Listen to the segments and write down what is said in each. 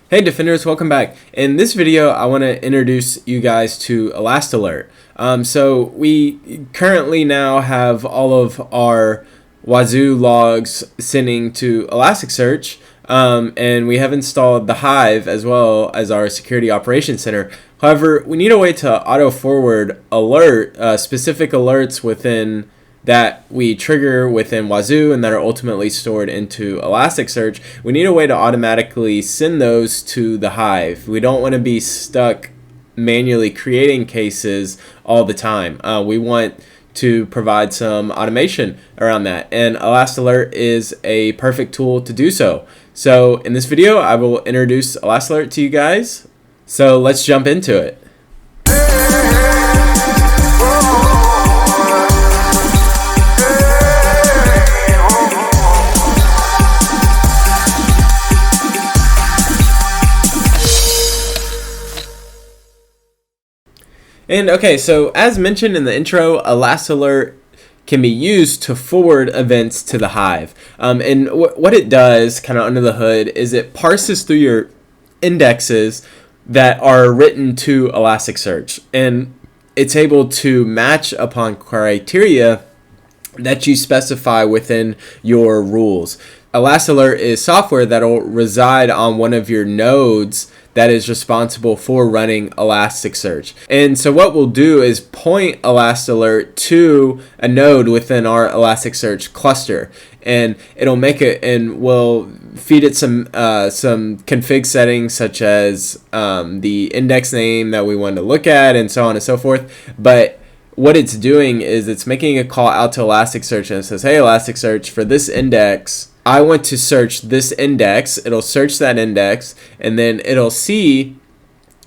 Hey Defenders, welcome back. In this video, I want to introduce you guys to ElastAlert. So we currently now have all of our Wazuh logs sending to Elasticsearch, and we have installed TheHIVE as well as our Security Operations Center. However, we need a way to auto-forward alert specific alerts within that we trigger within Wazuh and that are ultimately stored into Elasticsearch. We need a way to automatically send those to TheHIVE. We don't want to be stuck manually creating cases all the time. We want to provide some automation around that, and ElastAlert is a perfect tool to do so. So in this video, I will introduce ElastAlert to you guys. So let's jump into it. And okay, so as mentioned in the intro, ElastAlert can be used to forward events to TheHIVE. And what it does, kind of under the hood, is it parses through your indexes that are written to Elasticsearch. And it's able to match upon criteria that you specify within your rules. ElastAlert is software that will reside on one of your nodes that is responsible for running Elasticsearch. And so what we'll do is point ElastAlert to a node within our Elasticsearch cluster, and it'll make it, and we'll feed it some config settings such as the index name that we want to look at and so on and so forth. But what it's doing is it's making a call out to Elasticsearch, and it says, hey Elasticsearch, for this index, I want to search this index. It'll search that index, and then it'll see,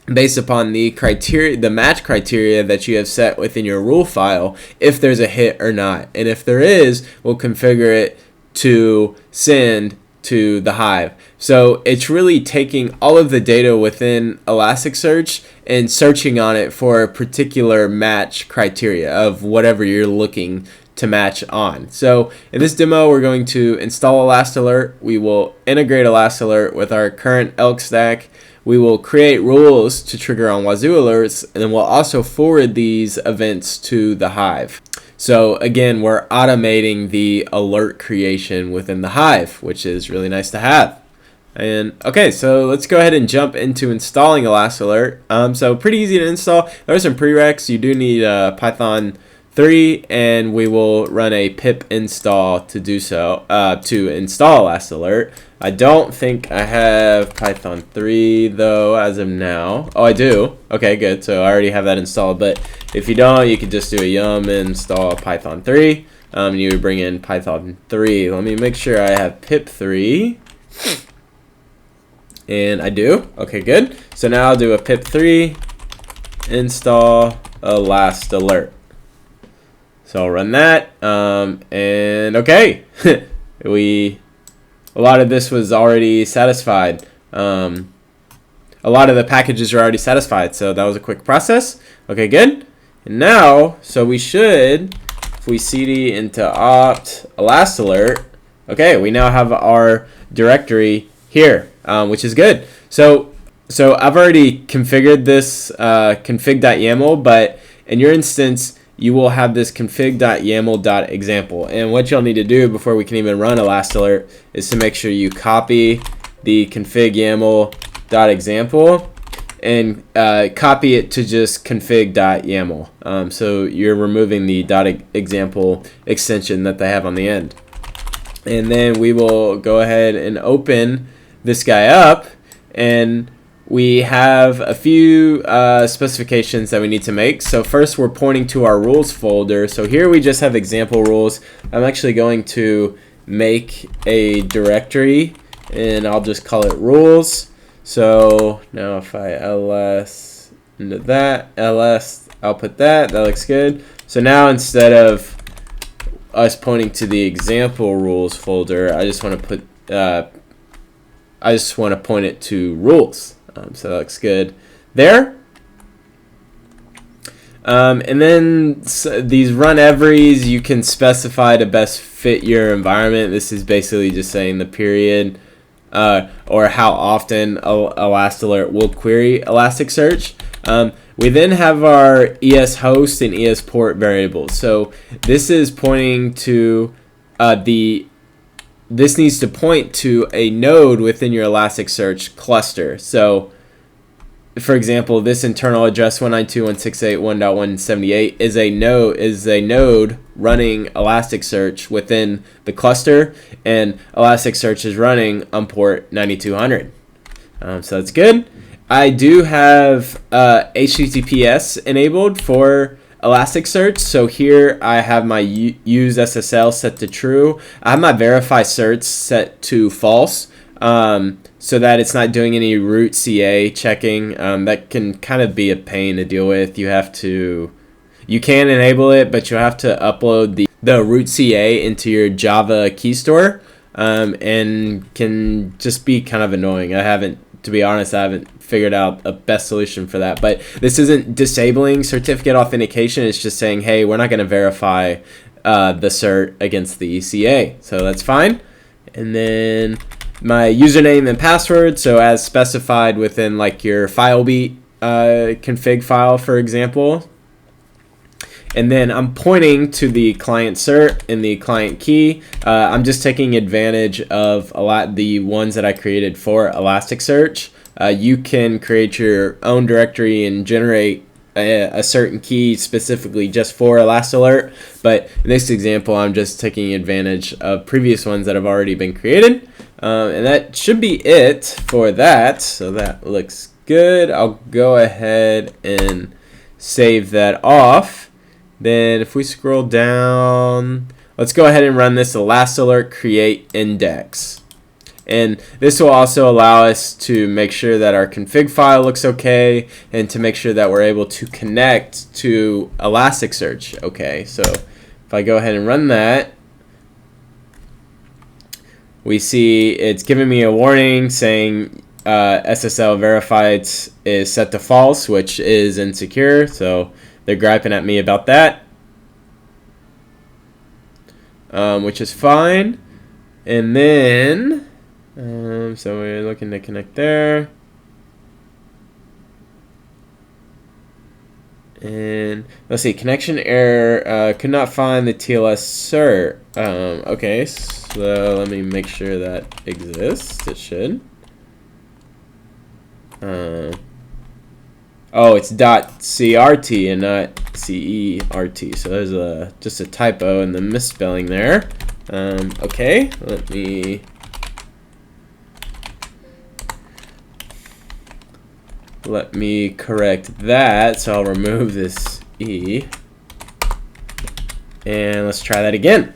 based upon the criteria, the match criteria that you have set within your rule file, if there's a hit or not. And if there is, we'll configure it to send to TheHIVE. So it's really taking all of the data within Elasticsearch and searching on it for a particular match criteria of whatever you're looking to match on. So in this demo, we're going to install ElastAlert. We will integrate ElastAlert with our current Elk stack. We will create rules to trigger on Wazuh alerts, and then we'll also forward these events to TheHIVE. So again, we're automating the alert creation within TheHIVE, which is really nice to have. And okay, so let's go ahead and jump into installing ElastAlert. So pretty easy to install. There are some prereqs. You do need Python 3, and we will run a pip install to do so, to install ElastAlert. I don't think I have Python 3 though as of now. Oh, I do. Okay, good. So I already have that installed. But if you don't, you could just do a yum install Python 3. You would bring in Python 3. Let me make sure I have pip 3. And I do. Okay, good. So now I'll do a pip 3 install ElastAlert. So I'll run that, and okay, a lot of this was already satisfied. A lot of the packages are already satisfied, so that was a quick process. Okay, good. And now, so we should, if we cd into opt ElastAlert, okay, we now have our directory here, which is good. So I've already configured this config.yaml, but in your instance, you will have this config.yaml.example. And what you'll need to do before we can even run ElastAlert is to make sure you copy the config.yaml.example and copy it to just config.yaml. So you're removing the .example extension that they have on the end. And then we will go ahead and open this guy up, and we have a few specifications that we need to make. So first, we're pointing to our rules folder. So here we just have example rules. I'm actually going to make a directory, and I'll just call it rules. So now if I ls into that, ls output that looks good. So now instead of us pointing to the example rules folder, I just want to point it to rules. So that looks good there. And then these run everys, you can specify to best fit your environment. This is basically just saying the period or how often ElastAlert will query Elasticsearch. We then have our ES host and ES port variables. So this is pointing to this needs to point to a node within your Elasticsearch cluster. So for example, this internal address 192.168.1.178 is a node running Elasticsearch within the cluster, and Elasticsearch is running on port 9200. So that's good. I do have HTTPS enabled for Elasticsearch. So here I have my use SSL set to true. I have my verify certs set to false, so that it's not doing any root CA checking. That can kind of be a pain to deal with. You can enable it, but you have to upload the root CA into your Java key store, and can just be kind of annoying. To be honest, I haven't figured out a best solution for that. But this isn't disabling certificate authentication. It's just saying, hey, we're not going to verify the cert against the ECA. So that's fine. And then my username and password. So as specified within like your FileBeat config file, for example. And then I'm pointing to the client cert and the client key. I'm just taking advantage of the ones that I created for Elasticsearch. You can create your own directory and generate a certain key specifically just for ElastAlert. But in this example, I'm just taking advantage of previous ones that have already been created. And that should be it for that. So that looks good. I'll go ahead and save that off. Then if we scroll down, let's go ahead and run this ElastAlert create index. And this will also allow us to make sure that our config file looks okay, and to make sure that we're able to connect to Elasticsearch. Okay, so if I go ahead and run that, we see it's giving me a warning saying SSL verified is set to false, which is insecure. So they're griping at me about that, which is fine. And then, so we're looking to connect there. And let's see, connection error, could not find the TLS cert. Okay, so let me make sure that exists. It should. Oh, it's .crt and not CERT. So there's just a typo in the misspelling there. Okay, let me correct that. So I'll remove this E. And let's try that again.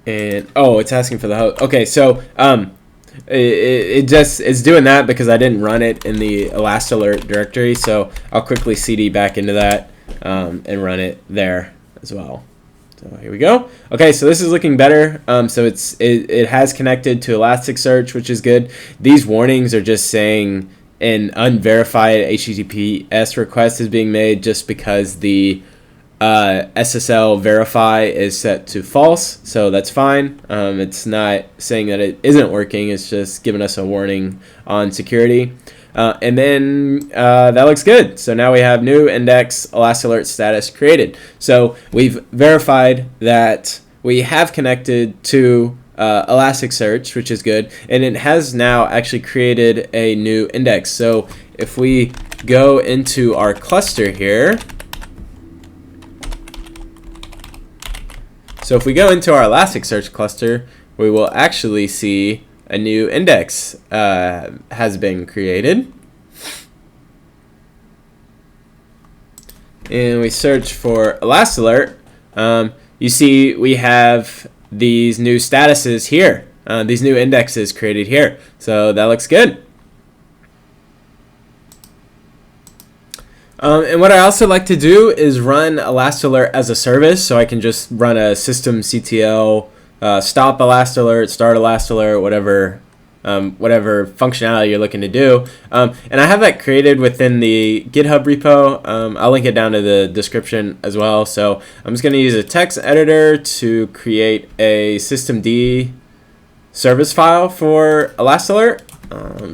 And oh, it's asking for the host. Okay, so it's doing that because I didn't run it in the ElastAlert directory. So I'll quickly CD back into that and run it there as well. So here we go. Okay, so this is looking better. So it has connected to Elasticsearch, which is good. These warnings are just saying an unverified HTTPS request is being made just because the SSL verify is set to false, so that's fine. It's not saying that it isn't working, it's just giving us a warning on security. And then that looks good. So now we have new index ElastAlert status created. So we've verified that we have connected to Elasticsearch, which is good, and it has now actually created a new index. So if we go into our cluster here, so if we go into our Elasticsearch cluster, we will actually see a new index has been created. And we search for ElastAlert. You see we have these new statuses here, these new indexes created here. So that looks good. And what I also like to do is run ElastAlert as a service, so I can just run a systemctl, stop ElastAlert, start ElastAlert, whatever whatever functionality you're looking to do. And I have that created within the GitHub repo. I'll link it down to the description as well. So I'm just going to use a text editor to create a systemd service file for ElastAlert.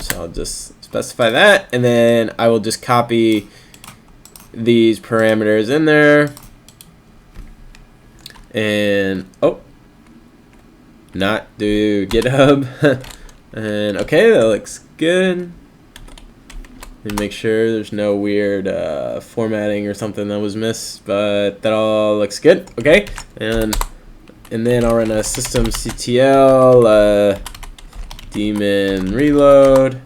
So I'll just specify that, and then I will just copy these parameters in there. And not do GitHub. And okay, that looks good. And make sure there's no weird formatting or something that was missed, but that all looks good. Okay, and then I'll run a systemctl daemon reload.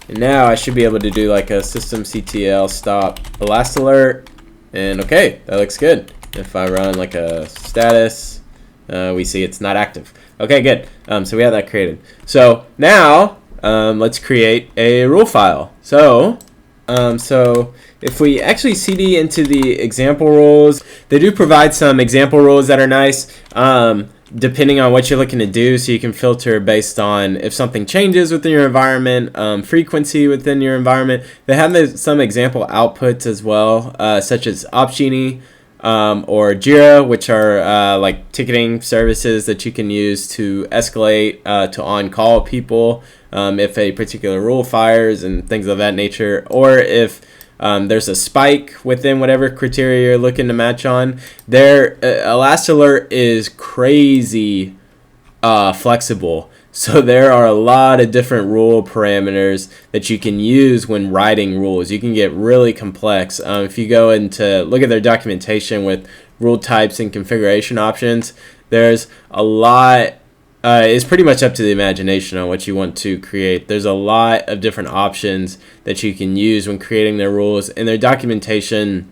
And now I should be able to do like a systemctl stop ElastAlert. And okay, that looks good. If I run like a status, we see it's not active. Okay, good. So we have that created. So now let's create a rule file. So if we actually cd into the example rules, they do provide some example rules that are nice, depending on what you're looking to do. So you can filter based on if something changes within your environment, frequency within your environment. They have some example outputs as well, such as Opsgenie or Jira, which are like ticketing services that you can use to escalate to on-call people if a particular rule fires and things of that nature, or if there's a spike within whatever criteria you're looking to match on. ElastAlert is crazy flexible. So there are a lot of different rule parameters that you can use when writing rules. You can get really complex. If you go into look at their documentation with rule types and configuration options, there's a lot. It's pretty much up to the imagination on what you want to create. There's a lot of different options that you can use when creating their rules, and their documentation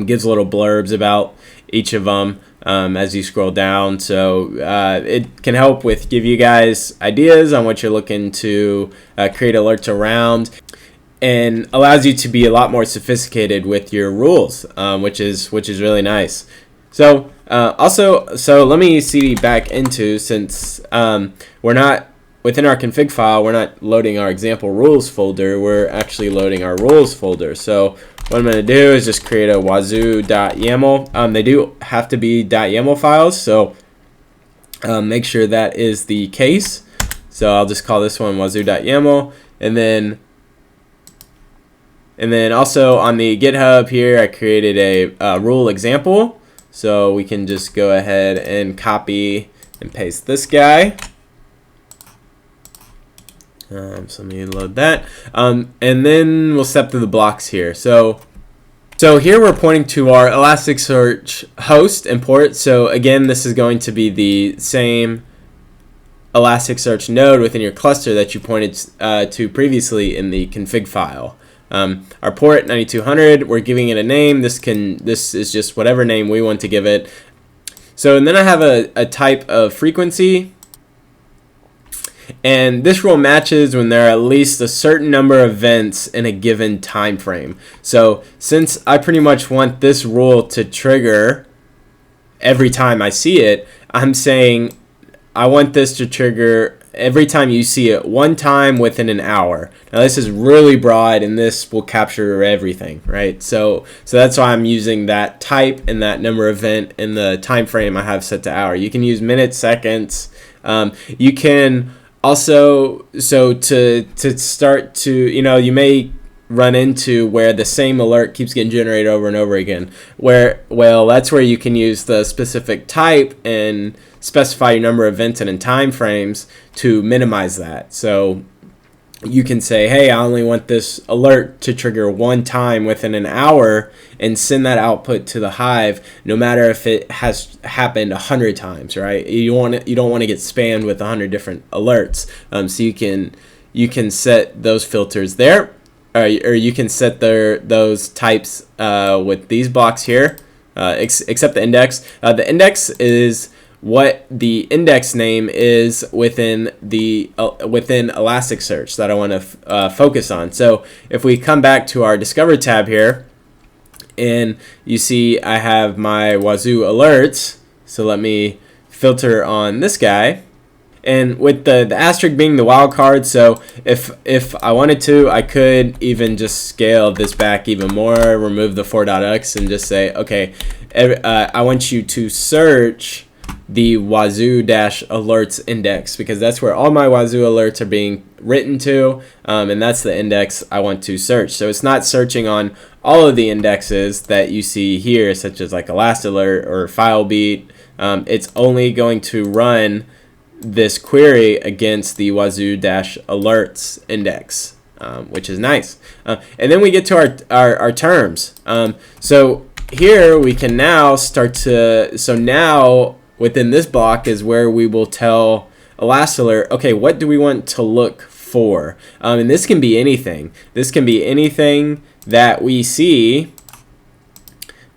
gives little blurbs about each of them as you scroll down. So it can help with give you guys ideas on what you're looking to create alerts around, and allows you to be a lot more sophisticated with your rules, which is really nice. So so let me cd back into, since we're not within our config file, we're not loading our example rules folder, we're actually loading our rules folder. So what I'm going to do is just create a wazuh.yaml. They do have to be .yaml files, so make sure that is the case. So I'll just call this one wazuh.yaml, and then also on the GitHub here, I created a rule example. So we can just go ahead and copy and paste this guy. So let me load that. And then we'll step through the blocks here. So here we're pointing to our Elasticsearch host and port. So again, this is going to be the same Elasticsearch node within your cluster that you pointed to previously in the config file. Our port 9200, we're giving it a name. This is just whatever name we want to give it. So, and then I have a type of frequency, and this rule matches when there are at least a certain number of events in a given time frame. So since I pretty much want this rule to trigger every time I see it, I'm saying I want this to trigger every time you see it one time within an hour. Now this is really broad, and this will capture everything, right? So that's why I'm using that type and that number event in the time frame I have set to hour. You can use minutes, seconds. You can also, so to start to, you may run into where the same alert keeps getting generated over and over again, that's where you can use the specific type and specify your number of events and in time frames to minimize that. So you can say, hey, I only want this alert to trigger one time within an hour, and send that output to the Hive, no matter if it has happened 100 times, right? You don't want to get spammed with 100 different alerts. So you can set those filters there, or you can set those types with these blocks here, except the index. The index is what the index name is within Elasticsearch that I want to focus on. So if we come back to our Discover tab here, and you see I have my Wazuh alerts. So let me filter on this guy, And with the asterisk being the wildcard, so if I wanted to, I could even just scale this back even more, remove the 4.x, and just say, okay, I want you to search the Wazuh-alerts index, because that's where all my Wazuh alerts are being written to, and that's the index I want to search. So it's not searching on all of the indexes that you see here, such as like ElastAlert or FileBeat. It's only going to run this query against the Wazuh-alerts index, which is nice. And then we get to our terms. So here we can now start to, so now within this block is where we will tell ElastAlert, okay, what do we want to look for? And this can be anything. This can be anything that we see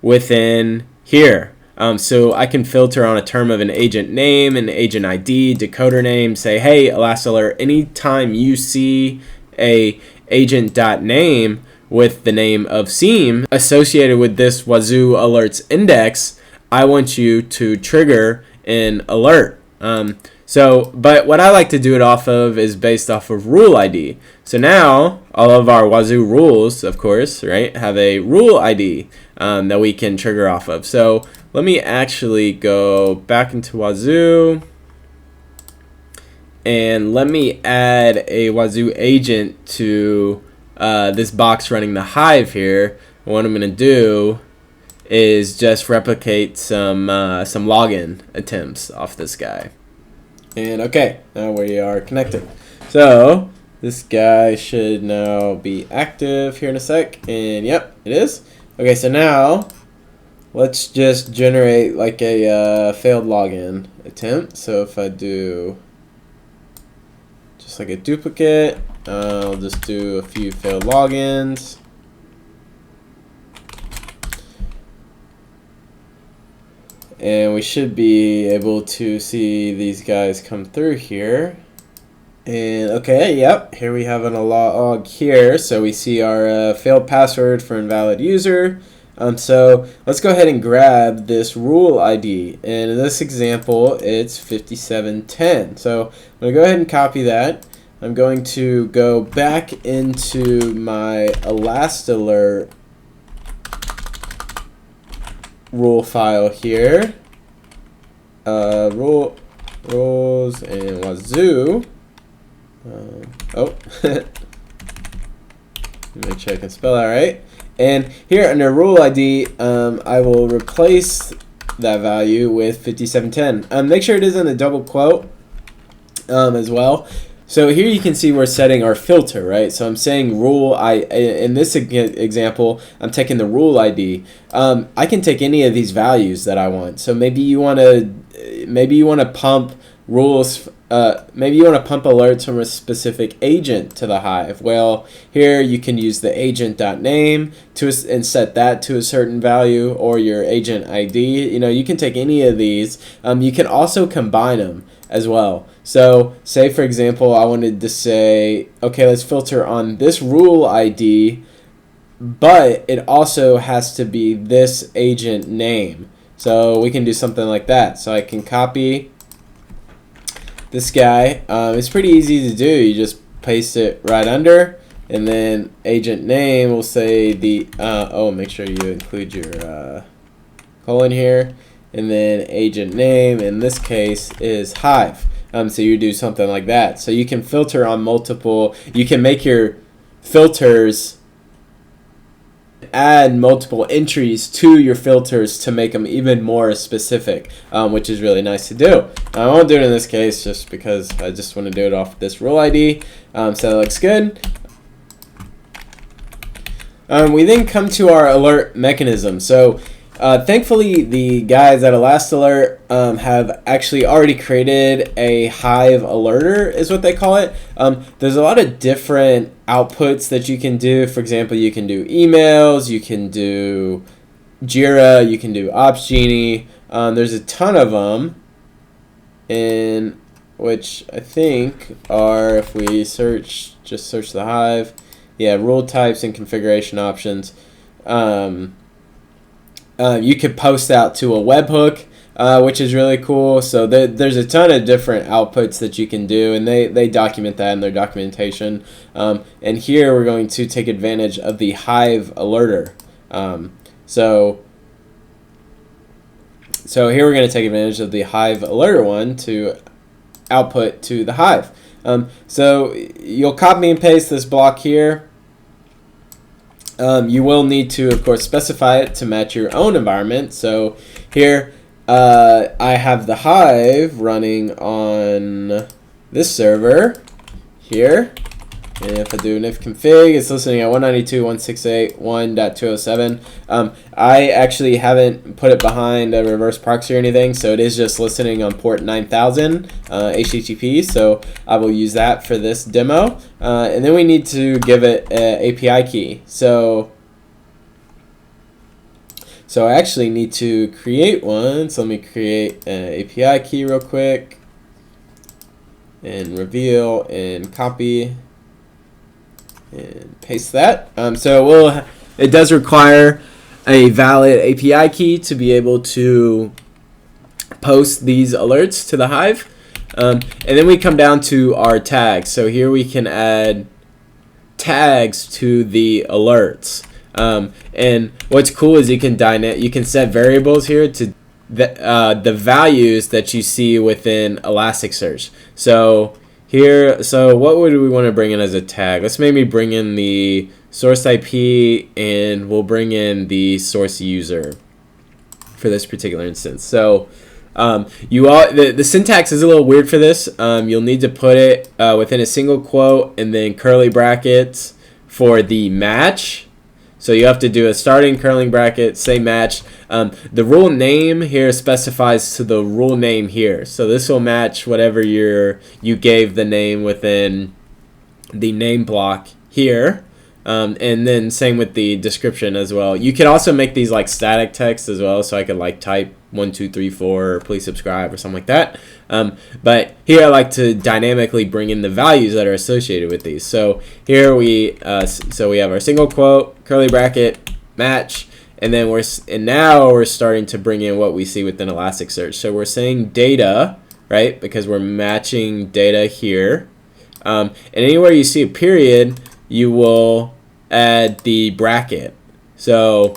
within here. So I can filter on a term of an agent name, an agent ID, decoder name, say, hey, ElastAlert, anytime you see a agent.name with the name of SIEM associated with this Wazuh alerts index, I want you to trigger an alert. But what I like to do it off of is based off of rule ID. So now all of our Wazuh rules, of course, right, have a rule ID that we can trigger off of. So let me actually go back into Wazuh and let me add a Wazuh agent to this box running the Hive here. What I'm going to do is just replicate some login attempts off this guy. And okay, now we are connected. So this guy should now be active here in a sec. And yep, it is. Okay, so now let's just generate like a failed login attempt. So if I do just like a duplicate, I'll just do a few failed logins. And we should be able to see these guys come through here. And okay, yep, here we have an log here. So we see our failed password for invalid user. So let's go ahead and grab this rule ID. And in this example, it's 5710. So I'm going to go ahead and copy that. I'm going to go back into my ElastAlert rule file here, rules and Wazuh. Make sure I can spell that right. And here under rule ID, I will replace that value with 5710. Make sure it is in a double quote as well. So here you can see we're setting our filter, right? So I'm saying in this example, I'm taking the rule ID. I can take any of these values that I want. So maybe you want to pump rules. Maybe you want to pump alerts from a specific agent to the Hive. Well, here you can use the agent.name and set that to a certain value, or your agent ID. You can take any of these. You can also combine them as well. So say for example I wanted to say, okay, let's filter on this rule ID, but it also has to be this agent name. So we can do something like that. So I can copy this guy. It's pretty easy to do. You just paste it right under, and then agent name will say the make sure you include your colon here, and then agent name in this case is Hive. So you do something like that. So you can filter on multiple, you can make your filters, add multiple entries to your filters to make them even more specific, which is really nice to do. I won't do it in this case just because I just want to do it off this rule ID. So that looks good. We then come to our alert mechanism. So thankfully, the guys at ElastAlert have actually already created a Hive alerter, is what they call it. There's a lot of different outputs that you can do. For example, you can do emails, you can do Jira, you can do OpsGenie. There's a ton of them, in which I think are, if we just search the Hive, yeah, rule types and configuration options. You could post out to a webhook. which is really cool. So there's a ton of different outputs that you can do, and they document that in their documentation. And here we're going to take advantage of the Hive alerter. So here we're going to take advantage of the Hive alerter one to output to the Hive. So you'll copy and paste this block here. You will need to, of course, specify it to match your own environment. So here I have the Hive running on this server here. And if I do an if config, it's listening at 192.168.1.207. I actually haven't put it behind a reverse proxy or anything, so it is just listening on port 9000 HTTP. So I will use that for this demo. And then we need to give it an API key. So I actually need to create one. So let me create an API key real quick. And reveal and copy. And paste that. It does require a valid API key to be able to post these alerts to the Hive. And then we come down to our tags. So here we can add tags to the alerts. And what's cool is you can set variables here to the values that you see within Elasticsearch. So what would we want to bring in as a tag? Let's maybe bring in the source IP, and we'll bring in the source user for this particular instance. So the syntax is a little weird for this. You'll need to put it within a single quote and then curly brackets for the match. So you have to do a starting curly bracket, say match. The rule name here specifies to the rule name here. So this will match whatever you gave the name within the name block here. And then same with the description as well. You could also make these like static text as well. So I could like type 1, 2, 3, 4, or please subscribe or something like that. But here I like to dynamically bring in the values that are associated with these. So here we have our single quote, curly bracket, match, and then now we're starting to bring in what we see within Elasticsearch. So we're saying data, right? Because we're matching data here. And anywhere you see a period, you will add the bracket. So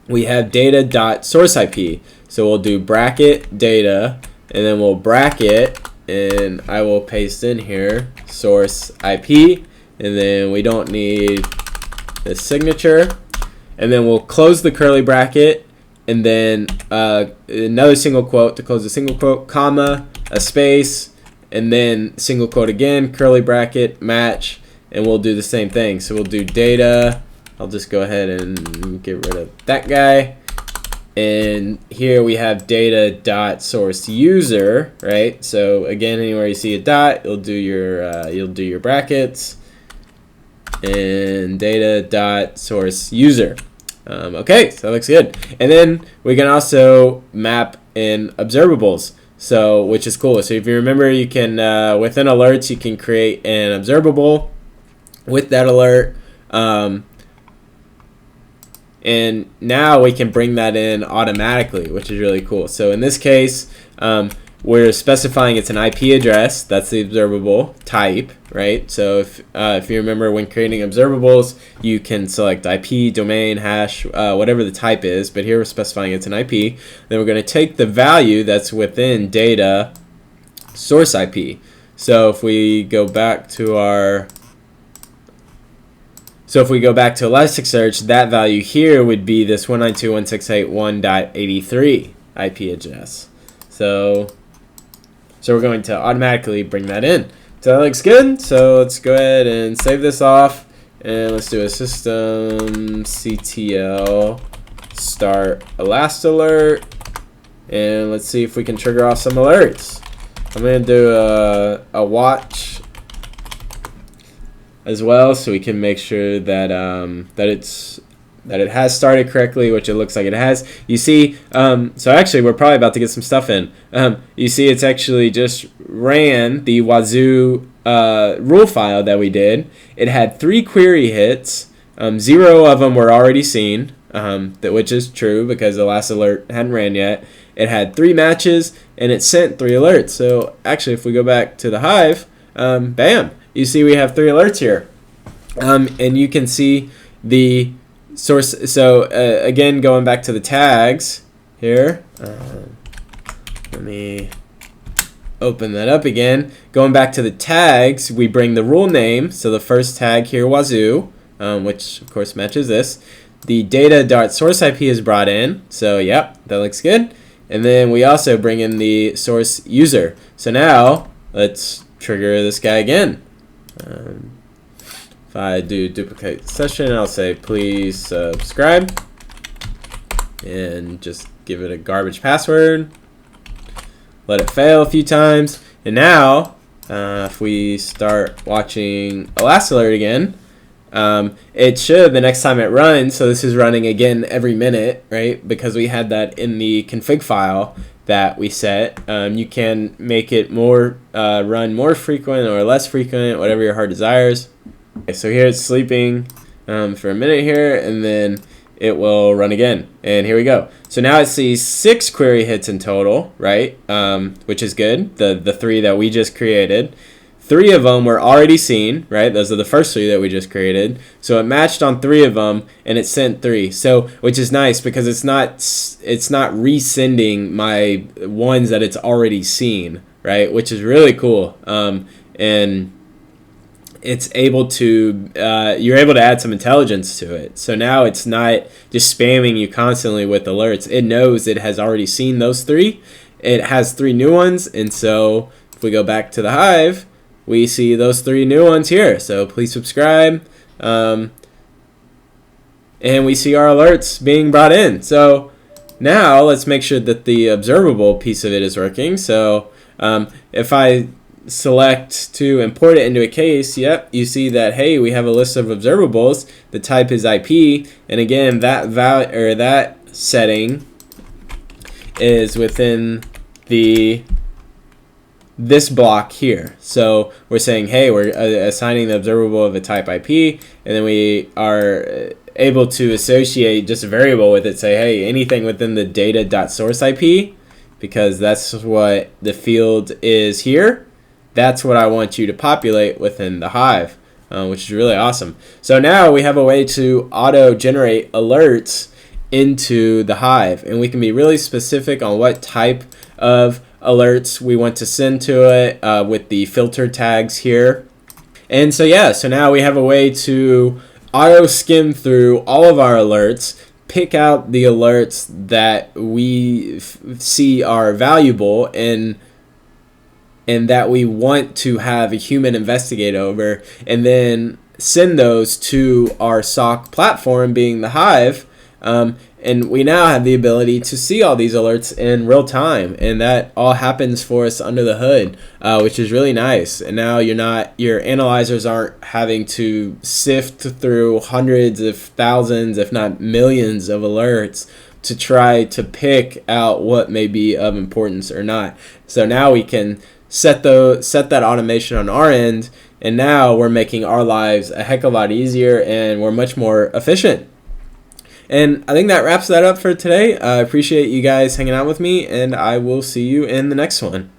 we have data.sourceIP. So we'll do bracket data, and then we'll bracket, and I will paste in here source IP, and then we don't need the signature, and then we'll close the curly bracket, and then another single quote to close the single quote, comma, a space, and then single quote again, curly bracket, match, and we'll do the same thing. So we'll do data. I'll just go ahead and get rid of that guy. And here we have data.sourceUser, right? So again, anywhere you see a dot, you'll do your brackets, and data.sourceUser. Okay, so that looks good. And then we can also map in observables, which is cool. So if you remember, you can within alerts you can create an observable with that alert. And now we can bring that in automatically, which is really cool. So in this case, we're specifying it's an IP address. That's the observable type, right? So if you remember, when creating observables, you can select IP, domain, hash, whatever the type is. But here we're specifying it's an IP. Then we're going to take the value that's within data source IP. So if we go back to Elasticsearch, that value here would be this 192.168.1.83 IP address. So we're going to automatically bring that in. So that looks good. So let's go ahead and save this off, and let's do a systemctl start ElastAlert, and let's see if we can trigger off some alerts. I'm going to do a watch as well, so we can make sure that that it has started correctly, which it looks like it has. You see, so actually we're probably about to get some stuff in. You see, it's actually just ran the Wazuh rule file that we did. It had 3 query hits. 0 of them were already seen. which is true because ElastAlert hadn't ran yet. It had 3 matches and it sent 3 alerts. So actually, if we go back to the Hive, bam, you see we have 3 alerts here. And you can see the source. So again, going back to the tags here, let me open that up again. Going back to the tags, we bring the rule name. So the first tag here, Wazuh, which of course matches this. The data.source IP is brought in. So yep, that looks good. And then we also bring in the source user. So now let's trigger this guy again. If I do duplicate session, I'll say please subscribe and just give it a garbage password. Let it fail a few times. And now if we start watching ElastAlert again, it should the next time it runs. So this is running again every minute, right? Because we had that in the config file that we set. You can make it more run more frequent or less frequent, whatever your heart desires. Okay, so here it's sleeping for a minute here, and then it will run again. And here we go. So now it sees 6 query hits in total, right? Which is good. The 3 that we just created. 3 of them were already seen, right? Those are the first 3 that we just created. So it matched on 3 of them, and it sent 3. So, which is nice because it's not resending my ones that it's already seen, right? Which is really cool. And it's able to you're able to add some intelligence to it. So now it's not just spamming you constantly with alerts. It knows it has already seen those 3. It has 3 new ones, and so if we go back to the Hive, we see those 3 new ones here. So please subscribe. And we see our alerts being brought in. So now let's make sure that the observable piece of it is working. So if I select to import it into a case, yep, you see that, hey, we have a list of observables. The type is IP. And again, that setting is within this block here. So we're saying, hey, we're assigning the observable of a type IP, and then we are able to associate just a variable with it. Say, hey, anything within the data.source IP, because that's what the field is here. That's what I want you to populate within the Hive, which is really awesome. So now we have a way to auto-generate alerts into the Hive, and we can be really specific on what type of alerts we want to send to it with the filter tags here. And so yeah, so now we have a way to auto skim through all of our alerts, pick out the alerts that we see are valuable and that we want to have a human investigate over, and then send those to our SOC platform, being the Hive. And we now have the ability to see all these alerts in real time, and that all happens for us under the hood, which is really nice. And now your analyzers aren't having to sift through hundreds of thousands, if not millions, of alerts to try to pick out what may be of importance or not. So now we can set that automation on our end, and now we're making our lives a heck of a lot easier, and we're much more efficient. And I think that wraps that up for today. I appreciate you guys hanging out with me, and I will see you in the next one.